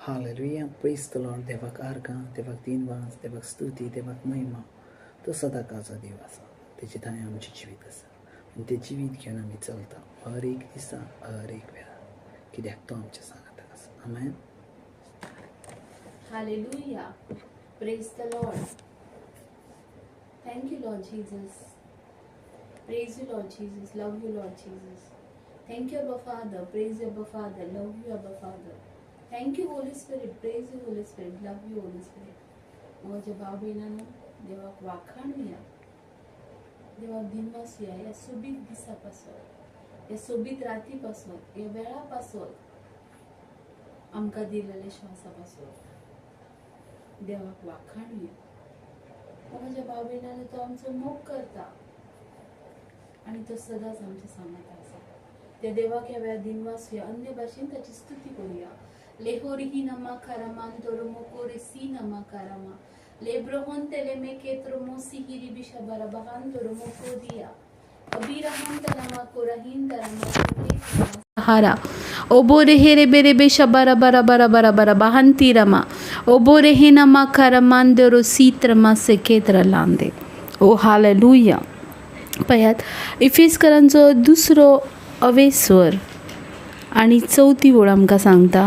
Hallelujah, praise the Lord. देवाक आर्गां, देवाक दिनवास, देवाक स्तुती, देवाक महिमा. तो सदांकाळचो देव आसा. तेची थंय आमचें जिवीत आसा आनी तें जिवीत घेवन आमी चलता हर एक दिसा, हर एक वेळार, कित्याक तो आमच्या सांगाताक आसा. आमेन. Hallelujah. Praise the Lord. Thank you, Lord Jesus. Praise you, Lord Jesus. Love you, Lord Jesus. Thank you, Abba Father. Praise you, Abba Father. Love you, Abba Father. Thank you, Holy Spirit. Praise you, Holy Spirit. Love you, Holy Spirit. माझ्या भाव बहिणांनो, देवाक वाखाणूया, देवाक दिनवासूया. या सोबीत दिसापासून, या सोबीत रातीपासून, या वेळापासून, आमकां दिलेल्या श्वासापासून देवाक वाखाणूया. माझ्या भाव बहिणांनो, तो आमचो मोग करता आणि तो सदांच आमच्या सांगत आसा. त्या देवाक ह्या वेळार दिनवासूया, अन्य भाशेन ताची स्तुती करूया. लेहोरिही नमा कारामान तोरोमो कोरेसी नमा कारामा लेब्रोहन तेलेमे केत्रोमो सिहिरी बिशाबारा बहान तोरोमो कोदिया अबीरहम तनामा कोराहीन तनामा हारा ओबोरे हेरे बेरे बेशा बारा बारा बारा बारा बारा बहान तीरमा ओबोरे हे नमा कारामान दोरो सीत्रमा से केत्र लांदे. ओ हालेलुया. पयात इफेसकरांचो दुसरो अवेस्वर आणि 4थी ओळ आमकां सांगता.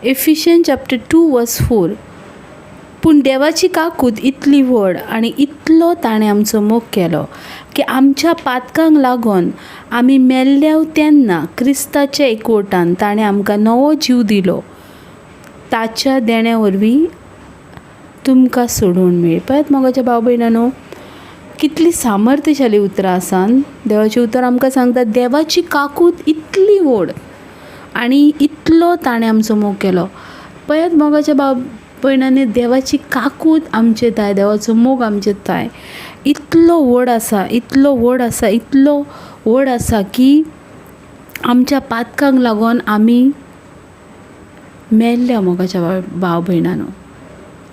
एफिशियन चॅप्टर 2:4. पूण देवाची काकूत इतली व्हड आनी इतलो ताणें आमचो मोग केलो की आमच्या पातकांक लागून आमी मेल्ल्या तेन्ना क्रिस्ताच्या एकवटान ताणें आमकां नवो जीव दिलो. ताच्या देण्या वरवीं तुमकां सोडून मेळ. पळयात मोगाच्या भाव भयणांनो, कितली सामर्थ्यशाली उतरां आसात. देवाचें उतर आमकां सांगता, देवाची काकूत इतली व्हड आनी इतलो ताणें आमचो मोग केलो. पळयात मोगाच्या भाव भयणांनी, देवाची काकूत आमचे ताय, देवाचो मोग आमचे ताय इतलो व्हड आसा, इतलो व्हड आसा, इतलो व्हड आसा की आमच्या पातकांक लागून आमी मेल्ल्या. मोगाच्या भाव भयणांनो,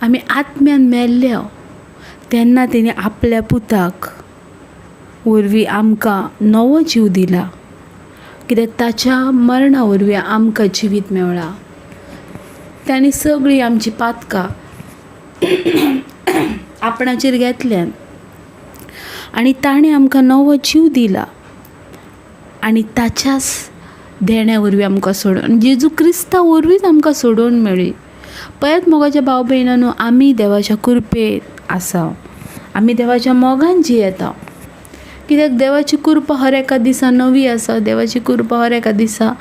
आमी आत्म्यान मेल्ल्या. तेन्ना तेणी आपल्या पुताक वरवीं आमकां नवो जीव दिला, कित्याक ताच्या मरणा वरवीं आमकां जिवीत मेवळा. ताणें सगळीं आमची पातकां आपणाचेर घेतल्यान आनी ताणें आमकां नवो जीव दिला आनी ताच्याच देण्या वरवीं आमकां सोडून, जेजू क्रिस्ता वरवींच आमकां सोडून मेळ्ळी. पळयात मोगाच्या भाव भयणांनो, आमी देवाच्या कृपेंत आसा, आमी देवाच्या मोगान जियेता. कित्याक देवाची कृपा हर एका दिसा नवी आसा. देवाची कृपा हर एका दिसा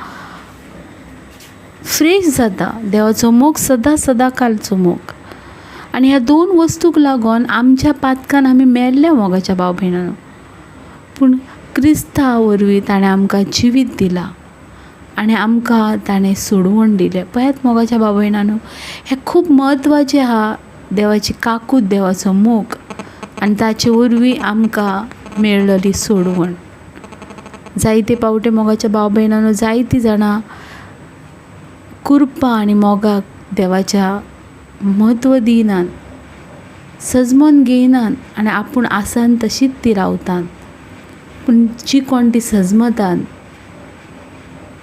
फ्रेश जाता. देवाचो मोग सदां कालचो मोग. आनी ह्या 2 वस्तूक लागून आमच्या पातकान आमी मेल्ल्या मोगाच्या भाव भयणांनो. पूण क्रिस्ता वरवीं ताणें आमकां जिवीत दिला आनी आमकां ताणें सोडवण दिलें. पळयात मोगाच्या भाव भयणांनो, हें खूब म्हत्वाचें आहा. देवाची काकूत, देवाचो मोग आनी ताचे वरवीं आमकां मेळ्ळली सोडवण. जायते पावटे मोगाच्या भाव भयणांनो, जायतीं जाणां कृपा आनी मोगाक देवाच्या म्हत्व दिनात, सजमोन घेयनात आनी आपूण आसान तशीच ती रावतात. पूण जी कोण ती सजमतात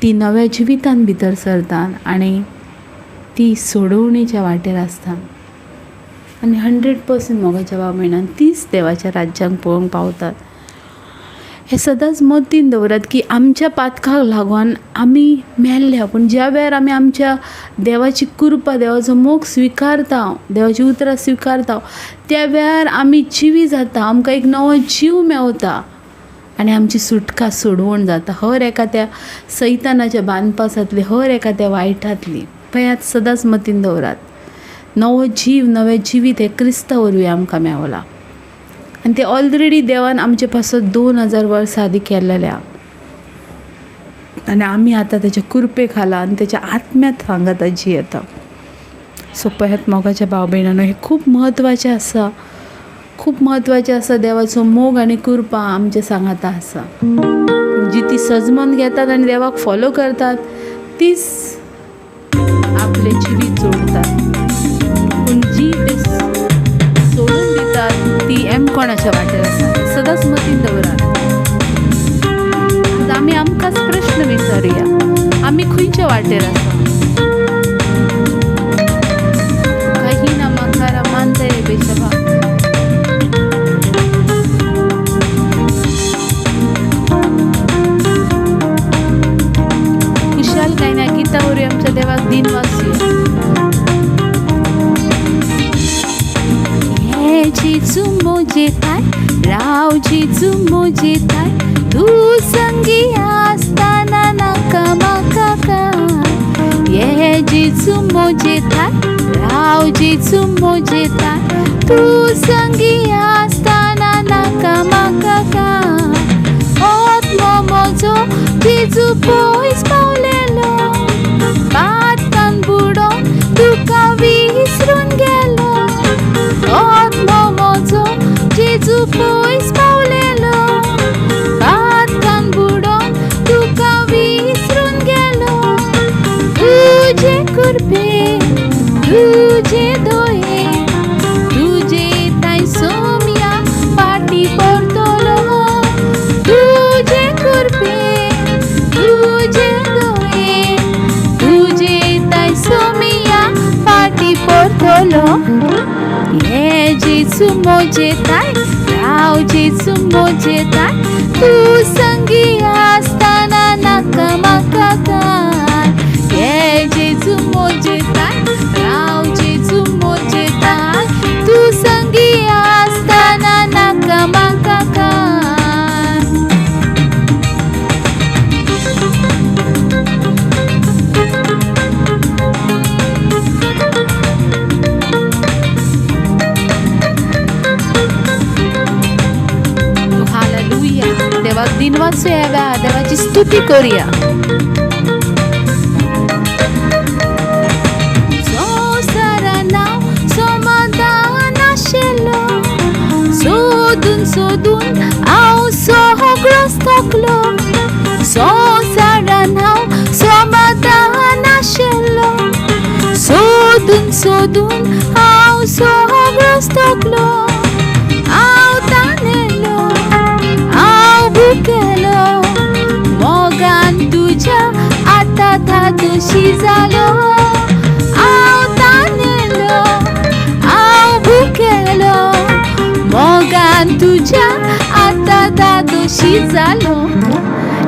ती नव्या जिवितान भितर सरतात आनी ती सोडवणेच्या वाटेर आसतात आनी 100% मोगाच्या भाव भयणांनो तीच देवाच्या राज्यांक पळोवंक पावतात. हे सदांच मतीन दवरात की आमच्या पातकाक लागून आमी मेल्ल्या, पूण ज्या वेळार आमी आमच्या देवाची कृपा, देवाचो मोग स्विकारता, देवाची उतरां स्विकारता, त्या वेळार आमी जिवी जाता. आमकां एक नवो जीव मेवता आनी आमची सुटका सोडवण जाता हर एका त्या सैतानाच्या बांदपासांतली, हर एका त्या वायटांतली. पळयात सदांच मतीन दवरात, नवो जीव, नवें जिवीत हे क्रिस्ता वरवीं आमकां मेवला आनी ते ऑलरेडी देवान आमचे पासून 2000 वर्सां आदी केल्लेल्या आनी आमी आतां तेच्या कृपे खाला आनी तेच्या आत्म्यात सांगाता जियेता. सो पळयात मोगाच्या भाव भयणांनो, हे खूब म्हत्वाचें आसा, खूब म्हत्वाचें आसा. देवाचो मोग आनी कृपा आमचे सांगाता आसा. जी ती सजमोन घेतात आनी देवाक फॉलो करतात तीच आपले जिवीत जोडतात. पूण जी ते सोडून दितात ती कोणाच्या वाटेर आसा. सदांच मतीन दवरात. आमी आमकांच प्रश्न विचारुया, आमी खंयच्या वाटेर आसा. आमच्या देवाक दिन वाचूया. हे जेजू मोजेताय, राव जेजू मोजेताय, तू संगी असताना नाका म्हाका काय. हे जेजू मोजेताय, राव जेजू मोजेताय, तू संगी असताना नाका म्हाका काय. आत्मो म्हजो जेजू पयस पावलेलो, बातकान बुडोन तुका विसरून गेलो. आत्मो म्हजो जेजू पयस पावलेलो, बातकान बुडोन तुका विसरून गेलो. तुजे कृपेन, तुजे दयेन, तुजे ताई सोम्या फाटी परतलो. तुजे कृपेन, तुजे दयेन, तुजे ताई सोम्या फाटी परतलो. हे जेजू मोजेताय, राव जेजू मोजेताय, तू संगी असताना नाका म्हाका काय. हे जेजू मोजेताय, राव जेजू मोजेताय, तू संगी असताना नाका म्हाका काय. हालेलुया. देवाक दिन वाचूया, देवाची स्तुती करूया. संवसारान हांव समाधान आशिल्लो, सोदून सोदून हांव सगळोच थकलो. संवसारान हांव समाधान आशिल्लो, सोदून सोदून हांव सगळोच थकलो. हांव ताणेलो, हांव भुकेलो, मोगान तुज्या आतां धादोशी जालो. हांव ताणेलो, हांव भुकेलो, मोगान तुज्या आतां धादोशी जालो.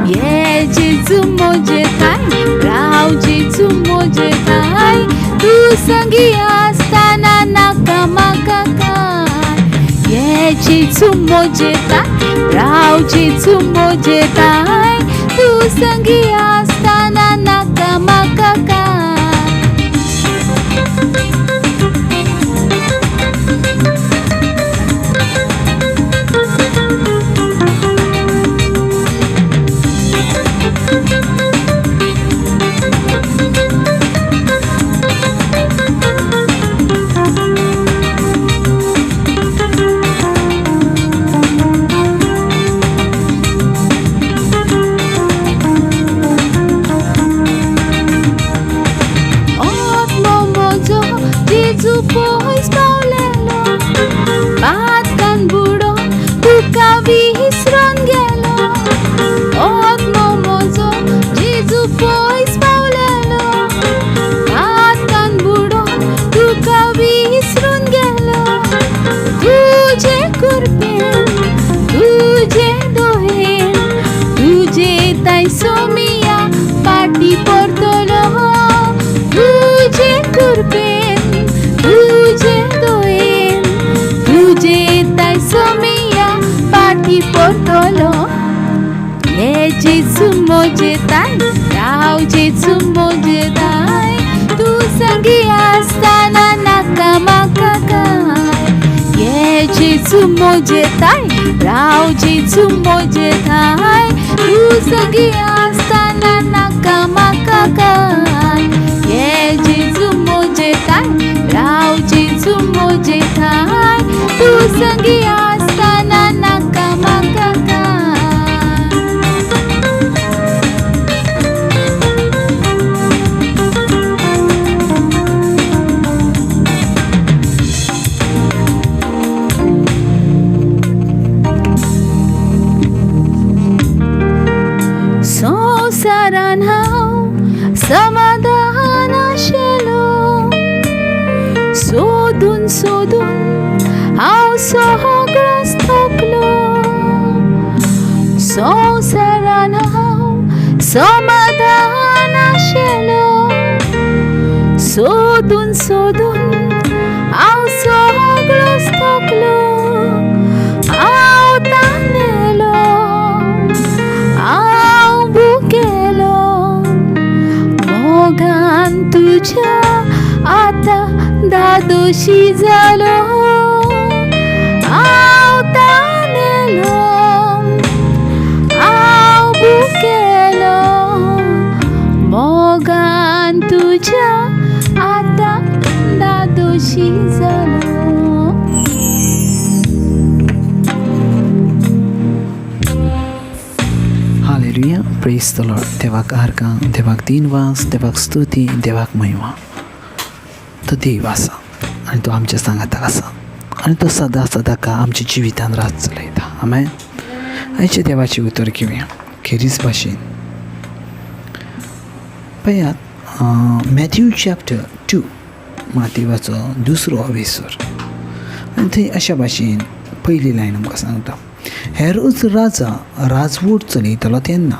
हे जेजू मोजेताय, राव जेजू मोजेताय, तू संगी असताना नाका म्हाका काय. हे जेजू मोजेताय, राव जेजू मोजेताय, तू संगी असताना नाका म्हाका काय. जेजू पयस पावलेलो, बातकान बुडोन तुका विसरून गेलो. आत्मो म्हजो जेजू पयस पावलेलो, बातकान बुडोन तुका विसरून गेलो. तुजे कृपेन, तुजे दयेन, तुजे ताई सोमिया फाटी परतलो. तुजे कृपेन, तुजे दयेन, तुजे ताई सोमिया फाटी परतलो. हे जेजू मोजेताय, राव जेजू मोजेताय, तू संगी असताना नाका म्हाका काय. हे जेजू मोजेताय, राव जेजू मोजेताय, तू संगी असताना नाका म्हाका काय. हे जेजू मोजेताय, राव जेजू मोजेताय, तू संगी असताना नाका म्हाका काय. संवसारान हांव समाधान आशिल्लो, सोदून सोदून हांव सगळोच थकलो. संवसारान हांव समाधान आशिल्लो, सोदून सोदून हांव सगळोच थकलो, हांव ताणेलो, हांव भुकेलो, मोगान तुज्या आतां दादोशी जालो, हांव ताणेलो, हांव भुकेलो, मोगान तुज्या आतां दादोशी जालो. Hallelujah, praise the Lord. देवाक आर्गां, देवाक दिनवास, देवाक स्तुती, देवाक महिमा. तो देव आसा आनी तो आमच्या सांगाताक आसा आनी तो सदां सदां आमच्या जिवितान रात चलयता. आमेन. आयचे देवाची उतर घेवया खेरीज भाशेन. पळयात, मॅथ्यू चॅप्टर 2 मातेवाचो 2रो अवेसर. आनी थंय अशा भाशेन पयली लायन आमकां सांगता. हेरोद राजा राजवट चलयतालो तेन्ना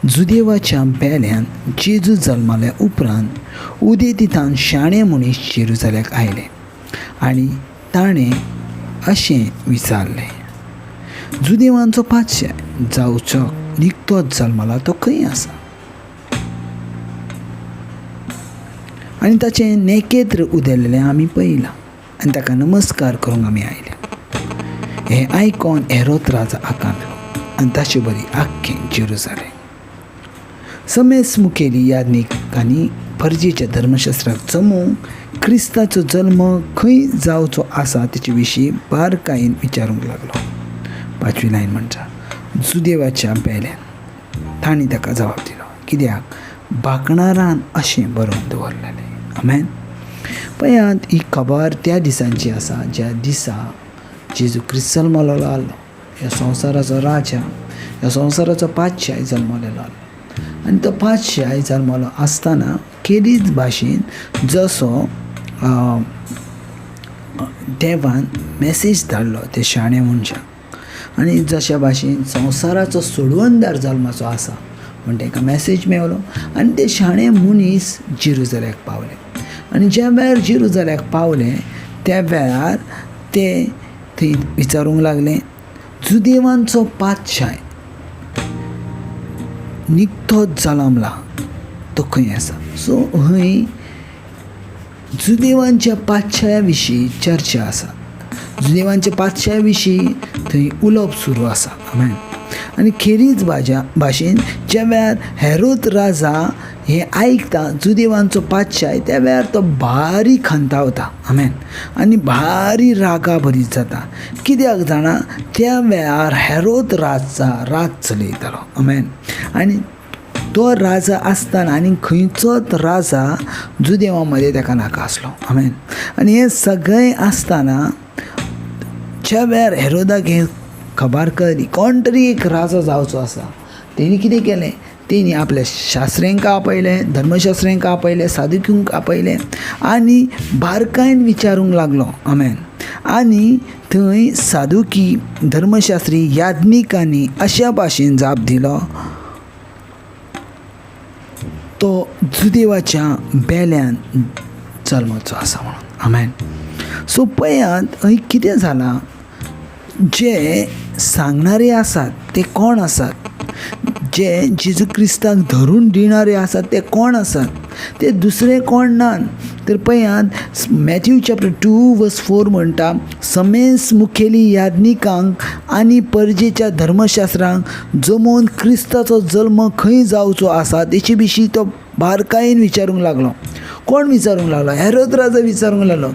जुदेवाच्या बेल्यान जेजू जल्माल्या उपरांत उदेतितान शाणे मनीस जेरुजाल्याक आयले आनी ताणें अशें विचारलें, जुदेवांचो पातशाय जावचो निकतोच जल्मला तो खंय आसा? आनी ताचें नेकेत्र उदेल्लें आमी पळयलां आनी ताका नमस्कार करूंक आमी आयले. हें आयकोन हेरोद राजा आकांतलो आनी ताचे बरी आख्खें जेरुजालेम. समेस मुखेली याज्ञिकांनी परजेच्या धर्मशास्त्राक जमोवंक क्रिस्ताचो जल्म खंय जावचो आसा तेचे विशीं बारकायेन विचारूंक लागलो. 5वी लायन म्हणटा, जुदेवाच्या बेल्यान. तांणी ताका जबाब दिलो, कित्याक बाकणारान अशें बरोवन दवरलेलें. आमेन. पळयात, ही खबर त्या दिसांची आसा ज्या दिसा जेजू क्रिस्त जल्मलो आसलो. ह्या संवसाराचो राजा, ह्या संवसाराचो पातशाय जल्मलेलो आसलो. आनी तो पातशाय जल्मलो आसतना खेरीज भाशेन जसो देवान मॅसेज धाडलो ते शाण्या मनशाक आनी जशा भाशेन संवसाराचो सोडवणदार जल्माचो आसा म्हण ताका मॅसेज मेवलो आनी ते शाणे मनीस जेरुजाल्याक पावले. आनी ज्या वेळार जेरुजाल्याक पावले त्या वेळार ते थंय विचारूंक लागले, जुदेवांचो पातशाय निकतोच जल्मला तो खंय आसा? सो हय जुदेवांच्या पातशाया विशीं चर्चा आसा. जुदेवांच्या पातशाया विशीं थंय उलोवप सुरू आसा. आमेन. आनी खेरीज भाशेन ज्या वेळार हेरोद राजा हें आयकता जुदेवांचो पातशाय, त्या वेळार तो भारी खंतावता. आमेन. आनी भारी रागा भरीत जाता. कित्याक जाणा, त्या वेळार हेरोद राजा राज चलयतालो. आमेन. आनी तो राजा आसतना आनी खंयचोच राजा जुदेवां मदें ताका नाका आसलो. आमेन. आनी हें सगळें आसतना ज्या वेळार हेरोदाक हें खबर कळ्ळी, कोण तरी एक राजा जावचो आसा, तेणी कितें केलें, तेणी आपल्या शास्त्रेंक आपयलें, धर्मशास्त्रेंक आपयलें, सादुकींक आपयलें आनी बारकायेन विचारूंक लागलो. आमेन. आनी थंय सादुकी, धर्मशास्त्री, याज्ञिकांनी अशा भाशेन जाप दिलो, तो जुदेवाच्या बेल्यान जल्माचो आसा म्हणून. आमेन. सो पळयात, हय कितें जालां, जे सांगणारे आसात ते कोण आसात, जे जेजू क्रिस्ताक धरून दिणारे आसात ते कोण आसात, ते दुसरे कोण नात. तर पळयात, मॅथ्यू चॅप्टर 2:4 म्हणटा, समेस मुखेली याज्ञिकांक आनी परजेच्या धर्मशास्त्रांक जमोवन क्रिस्ताचो जल्म खंय जावचो आसा तेचे विशीं तो बारकायेन विचारूंक लागलो. कोण विचारूंक लागलो? हेरोद राजा विचारूंक लागलो.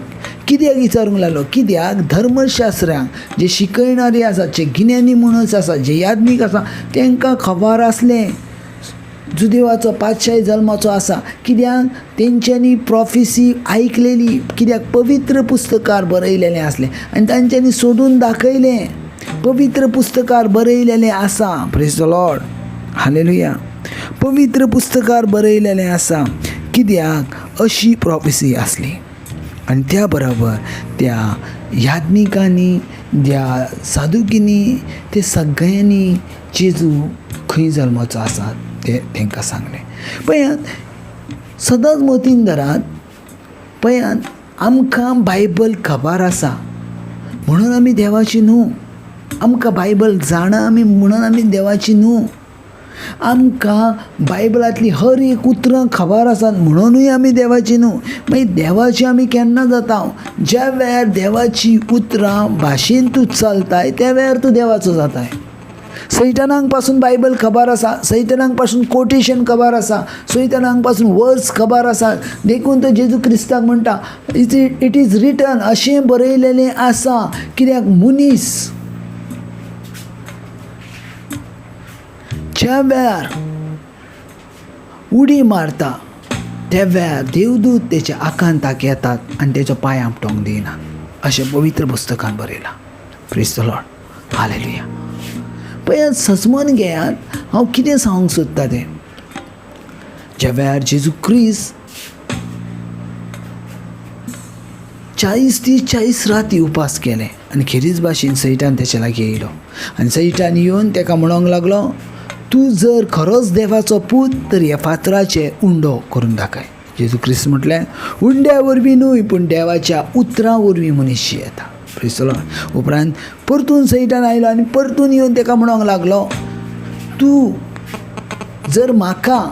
कित्याक विचारूंक लागलो? कित्याक धर्मशास्त्रांक जे शिकयणारे आसात, जे गिन्यानी मनीस आसा, जे याज्ञीक आसा, तांकां खबर आसलें जुदेवाचो पातशाय जल्माचो आसा. कित्याक तेंच्यांनी प्रॉफेसी आयकलेली, कित्याक पवित्र पुस्तकार बरयलेलें आसलें आनी तांच्यांनी सोदून दाखयलें. पवित्र पुस्तकार बरयलेलें आसा. Praise the Lord. हालेलुया. पवित्र पुस्तकार बरयलेलें आसा. कित्याक अशी प्रॉफेसी आसली. आनी त्या बरोबर त्या याज्ञिकांनी, त्या सादुकींनी, ते सगळ्यांनी जेजू खंय जल्माचो आसा तें तांकां सांगलें. पळयात, सदांच मतीन धरात, पळयात, आमकां बायबल खबर आसा म्हणून आमी देवाची न्हू. आमकां बायबल जाणा आमी म्हणून आमी देवाची न्हू. आमकां बायबलांतली हर एक उतरां खबर आसात म्हणूनय आमी देवाची न्हू. मागीर देवाची आमी केन्ना जाता? ज्या वेळार देवाची उतरां भाशेन तूं चलताय त्या वेळार तूं देवाचो जाताय. सैतानाक पासून बायबल खबर आसा, सैतानाक पासून कोटेशन खबर आसा, सैतानाक पासून वर्स खबर आसा. देखून तो जेजू क्रिस्ताक म्हणटा, इट इज रिटन, अशें बरयलेलें आसा. कित्याक मनीस ज्या वेळार उडी मारता त्या वेळार देवदूत तेच्या आकांताक येतात आनी तेचो पांय आपटोंक दिना, अशें पवित्र पुस्तकान बरयलां. Praise the Lord. हालेलुया. पळयात, सजमन घेयात, हांव कितें सांगूंक सोदतां तें. ज्या वेळार जेजू क्रिस्त 40 दीस 40 राती उपास केले आनी खेरीज भाशेन सैतान तेच्या लागीं येयलो आनी सैतान येवन तेका म्हणोंक लागलो, तूं जर खरोच देवाचो पूत तर ह्या फातराचे उंडो करून दाखय. जेजू क्रिस्त म्हटलें, उंड्या वरवीं न्हय पूण देवाच्या उतरां वरवीं मनीस येता. Praise the Lord. उपरांत परतून सैतान आयलो आनी परतून येवन तेका म्हणोंक लागलो, तूं जर म्हाका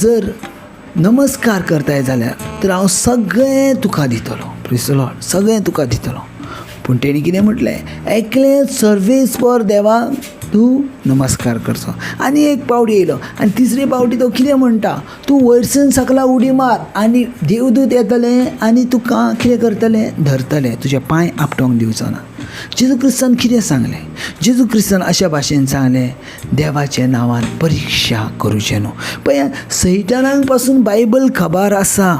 जर नमस्कार करताय जाल्यार तर हांव सगळें तुका दितलो. Praise the Lord. सगळें तुका दितलो. पूण तेणी कितें म्हटलें, एकलें सर्वीस फॉर देवाक तूं नमस्कार करचो. आनी एक पावटी येयलो आनी तिसरे पावटी तो कितें म्हणटा, तूं वयरसून सकला उडी मार आनी देवदूत येतले आनी तुका कितें करतलें, धरतलें, तुजे पांय आपटोंक दिवचो ना. जेजू क्रिस्तान कितें सांगलें? जेजू क्रिस्तान अशा भाशेन सांगलें, देवाच्या नांवान परिक्षा करुचें न्हू. पळय, सैतानाक पासून बायबल खबर आसा.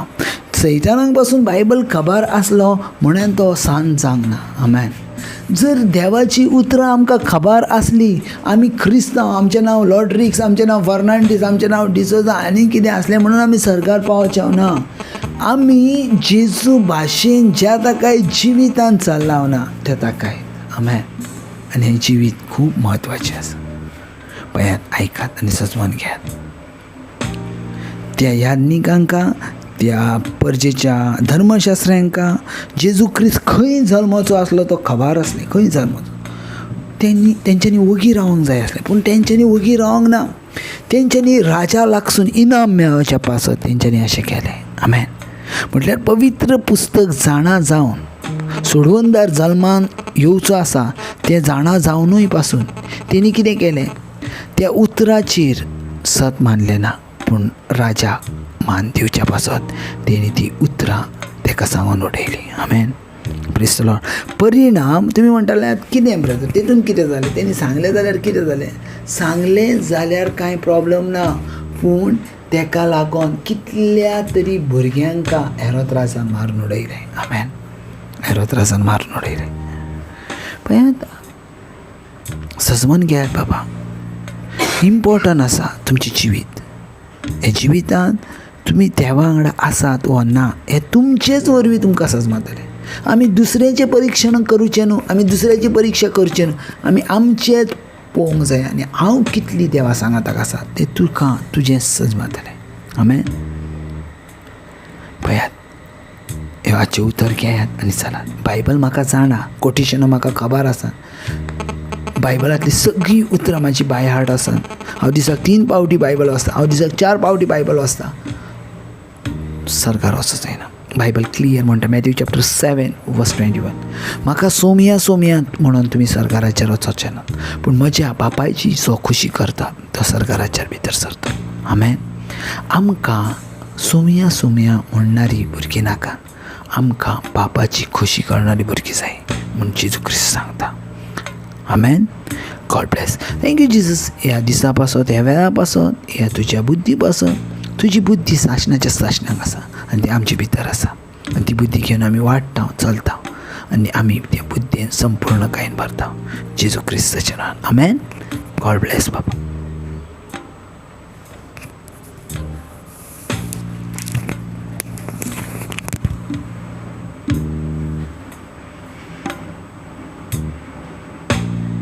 सैतानाक पासून बायबल खबर आसलो म्हणून तो सांज जावंक ना. आमेन. जर देवाची उतरां आमकां खबर आसली, आमी क्रिस्तांव, आमचें नांव लॉड्रिक्स, आमचें नांव फर्नांडीस, आमचें नांव डिसोजा आनी कितें असलें म्हणून आमी सरकार पावचे ना. आमी जेजू भाशेन ज्या ताकाय जिवितान चल्लां ना त्या ताकाय. आमेन. आनी हें जिवीत खूब म्हत्वाचें आसा. पळयात, आयकात आनी सजमन घेयात. त्या याज्ञिकांका, त्या परजेच्या धर्मशास्त्रांकां जेजू क्रिस्त खंय जल्माचो आसलो तो खबर आसली. खंय जल्माचो तेंच्यांनी वगी रावंक जाय आसलें, पूण तेंच्यांनी वगी रावंक ना. तेंच्यांनी राजा लागसून इनाम मेळोवच्या पासत तेंच्यांनी अशें केलें. आमेन. म्हटल्यार पवित्र पुस्तक जाणा जावन सोडवणदार जल्मान येवचो आसा तें जाणा जावनूय पासून तेणी कितें केलें, त्या उतराचेर सत मानलें ना, पूण राजाक मान दिवच्या पासत तेणी ती उतरां तेका सांगून उडयली. आमेन. Praise the Lord. परिणाम तुमी म्हणटाले कितें ब्रदर, तेतून कितें जालें? तेणी सांगलें जाल्यार कितें जालें? सांगलें जाल्यार कांय प्रॉब्लेम ना, पूण तेका लागून कितल्या तरी भुरग्यांक हेरोद्रासान मारून उडयलें. आमेन. हेरोद्रासान मारून उडयलें. पळयात, सजमन घेयात बाबा. इम्पॉर्टंट आसा तुमचें जिवीत. हे जिवितांत तुमी देवा वांगडा आसात वा ना हें तुमचेच वरवीं तुमकां सजमतलें. आमी दुसऱ्याचें परीक्षण करुचें न्हू, आमी दुसऱ्याची परीक्षा करचें न्हू, आमी आमचेंच पळोवंक जाय आनी हांव कितली देवा सांगाताक आसा तें तुका तुजें सजमतलें. आमेन. पळयात, हे आजचें उतर घेयात आनी चलात. बायबल म्हाका जाणा, कोटेशनां म्हाका खबर आसा. बायबलांतली सगळीं उतरां म्हाजी बाय हार्ट आसात. हांव दिसाक 3 पावटी बायबल वाचता, हांव दिसाक 4 पावटी बायबल वाचता. सरकार वचूं जायना. बायबल क्लियर म्हणटा, मॅथ्यू चॅप्टर 7 वर्स 21, म्हाका सोमयांत म्हणून तुमी सरकाराचेर वचचें ना, पूण म्हज्या बापायची जो खुशी करता तो सरकाराचेर भितर सरता. आमेन. आमकां सोमया म्हणणारी भुरगीं नाका, आमकां बापाची खुशी करणारी भुरगीं जाय म्हूण जेजू क्रिस्त सांगता. Amen. God bless. Thank you Jesus. ह्या दिसा पासत, ह्या वेळा पासत, ह्या तुज्या बुद्धी पासत. तुजी बुद्धी साशनाच्या साशनाक आसा आनी ती आमचे भितर आसा आनी ती बुद्धी घेवन आमी वाडटा, चलता आनी आमी त्या बुद्दीन संपूर्ण कायन भरता. जेजू क्रिस्ताच्या नांवान. आमेन. गॉड ब्लेस बाबा.